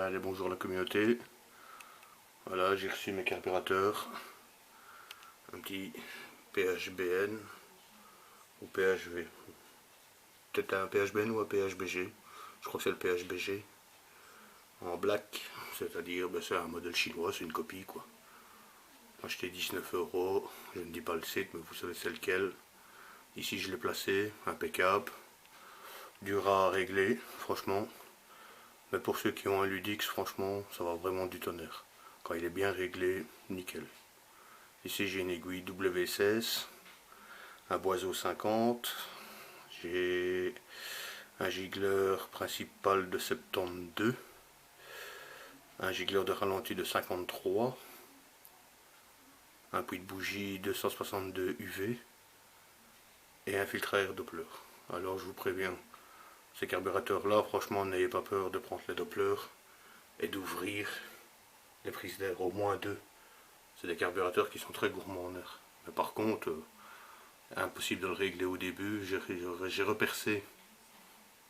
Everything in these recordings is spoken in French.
Allez, bonjour la communauté. Voilà, j'ai reçu mes carburateurs. Un petit PHBN ou PHV. Peut-être un PHBN ou un PHBG. Je crois que c'est le PHBG. En black, c'est-à-dire c'est un modèle chinois, c'est une copie quoi. Acheté 19 €. Je ne dis pas le site, mais vous savez c'est lequel. Ici je l'ai placé, impeccable. Dur à régler, franchement. Mais pour ceux qui ont un Ludix, franchement, ça va vraiment du tonnerre. Quand il est bien réglé, nickel. Ici j'ai une aiguille W16, un Boiseau 50, j'ai un gicleur principal de 72, un gicleur de ralenti de 53, un puits de bougie 262 UV et un filtre à air Doppler. Alors je vous préviens, ces carburateurs là, franchement n'ayez pas peur de prendre les Doppler et d'ouvrir les prises d'air, au moins deux. C'est des carburateurs qui sont très gourmands en air. Mais par contre, impossible de le régler au début. J'ai repercé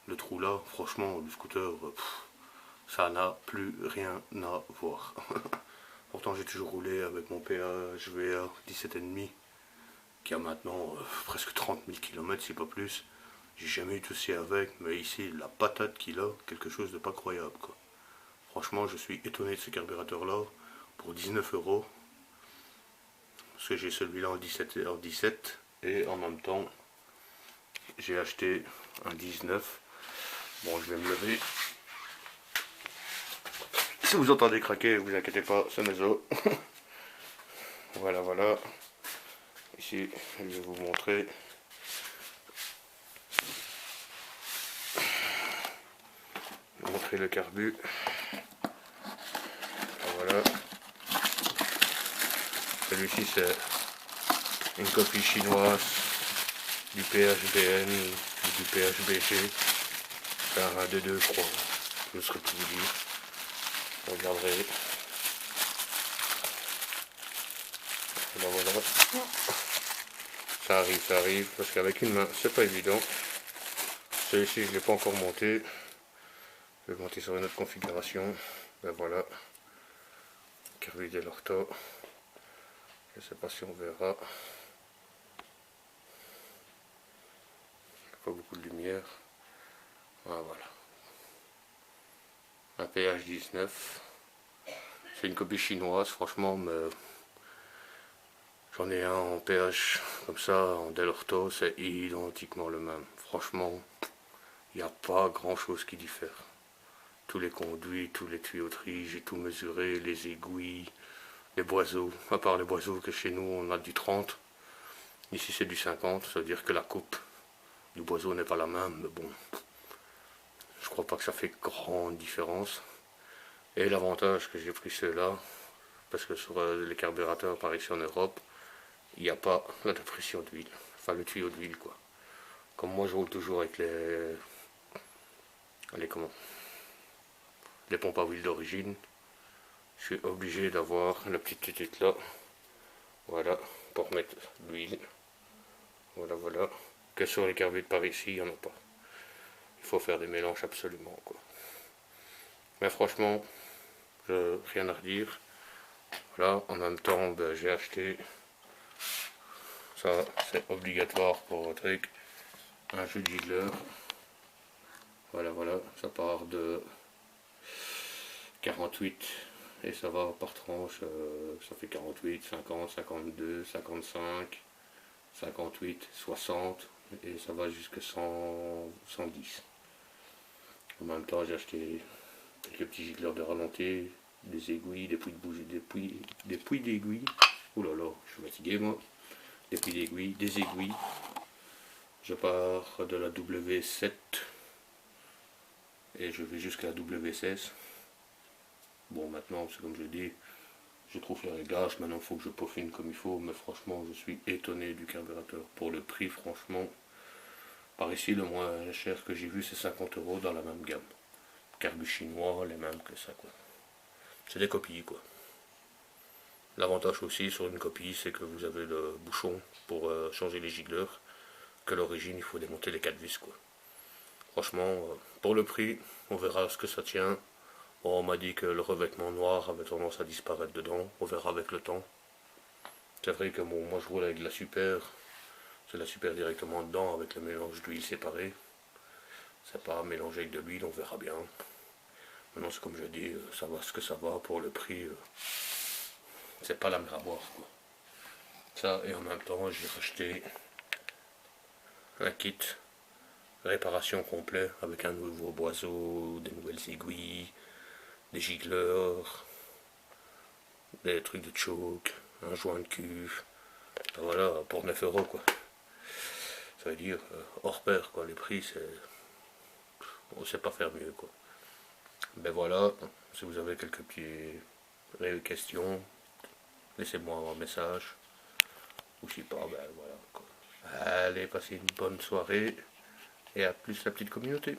le trou là. Franchement, le scooter, ça n'a plus rien à voir. Pourtant, j'ai toujours roulé avec mon PHV 17,5 qui a maintenant presque 30 000 km, si pas plus. J'ai jamais eu de souci avec, mais ici, la patate qu'il a, quelque chose de pas croyable, quoi. Franchement, je suis étonné de ce carburateur là pour 19 €. Parce que j'ai celui-là en 17 et en même temps j'ai acheté un 19. Bon, je vais me lever. Si vous entendez craquer, vous inquiétez pas, c'est mes os. Voilà, voilà. Ici, je vais vous montrer. Montrer le carbu. Voilà. Celui-ci c'est une copie chinoise du PHBN ou du PHBG. C'est un des deux, je crois. Je ne saurais plus vous dire. Vous regarderez. Voilà. Ça arrive, parce qu'avec une main, c'est pas évident. Celui-ci, je ne l'ai pas encore monté. Je vais monter sur une autre configuration. Ben voilà. Carbu Delorta. Je ne sais pas si on verra. Pas beaucoup de lumière. Ah, voilà. Un PH19. C'est une copie chinoise, franchement, mais j'en ai un en PH comme ça, en Delorto, c'est identiquement le même. Franchement, il n'y a pas grand chose qui diffère. Tous les conduits, tous les tuyauteries, j'ai tout mesuré, les aiguilles, les boiseaux. À part les boiseaux que chez nous on a du 30. Ici c'est du 50, ça veut dire que la coupe du boiseau n'est pas la même, mais bon. Je crois pas que ça fait grande différence. Et l'avantage que j'ai pris ceux-là, parce que sur les carburateurs par ici en Europe, il n'y a pas la pression d'huile, enfin le tuyau d'huile quoi. Comme moi je roule toujours avec les pompes à huile d'origine, je suis obligé d'avoir la petite tutute là, voilà, pour mettre l'huile. Voilà, que sur les carbures par ici, il n'y en a pas. Il faut faire des mélanges absolument quoi. Mais franchement, rien à redire. Voilà, en même temps, j'ai acheté, ça c'est obligatoire pour un truc, un jeu de gicleur. Voilà, ça part de 48 et ça va par tranche, ça fait 48, 50, 52, 55, 58, 60 et ça va jusqu'à 110. En même temps, j'ai acheté quelques petits gicleurs de ralenti, des aiguilles, des puits de bougie, des puits d'aiguilles. Ouh là là, je suis fatigué moi. Des puits d'aiguilles, des aiguilles. Je pars de la W7 et je vais jusqu'à la W16. Bon, maintenant, c'est comme je dis, je trouve les réglages. Maintenant, il faut que je peaufine comme il faut. Mais franchement, je suis étonné du carburateur. Pour le prix, franchement, par ici, le moins cher que j'ai vu, c'est 50 € dans la même gamme. Carbu chinois, les mêmes que ça, quoi. C'est des copies, quoi. L'avantage aussi sur une copie, c'est que vous avez le bouchon pour changer les gicleurs. Que l'origine, il faut démonter les 4 vis, quoi. Franchement, pour le prix, on verra ce que ça tient. Bon, on m'a dit que le revêtement noir avait tendance à disparaître dedans, on verra avec le temps. C'est vrai que bon, moi je roule avec de la super, c'est la super directement dedans avec le mélange d'huile séparé. C'est pas mélangé avec de l'huile, on verra bien. Maintenant c'est comme je dis, ça va ce que ça va pour le prix, c'est pas la mer à boire quoi. Ça et en même temps j'ai racheté un kit réparation complet avec un nouveau boiseau, des nouvelles aiguilles, des gicleurs, des trucs de choke, un joint de cuve. Voilà, pour 9 euros quoi. Ça veut dire hors pair quoi, les prix c'est. On sait pas faire mieux quoi. Ben voilà, si vous avez quelques petites questions, laissez-moi un message. Ou je sais pas, ben voilà quoi. Allez, passez une bonne soirée et à plus la petite communauté.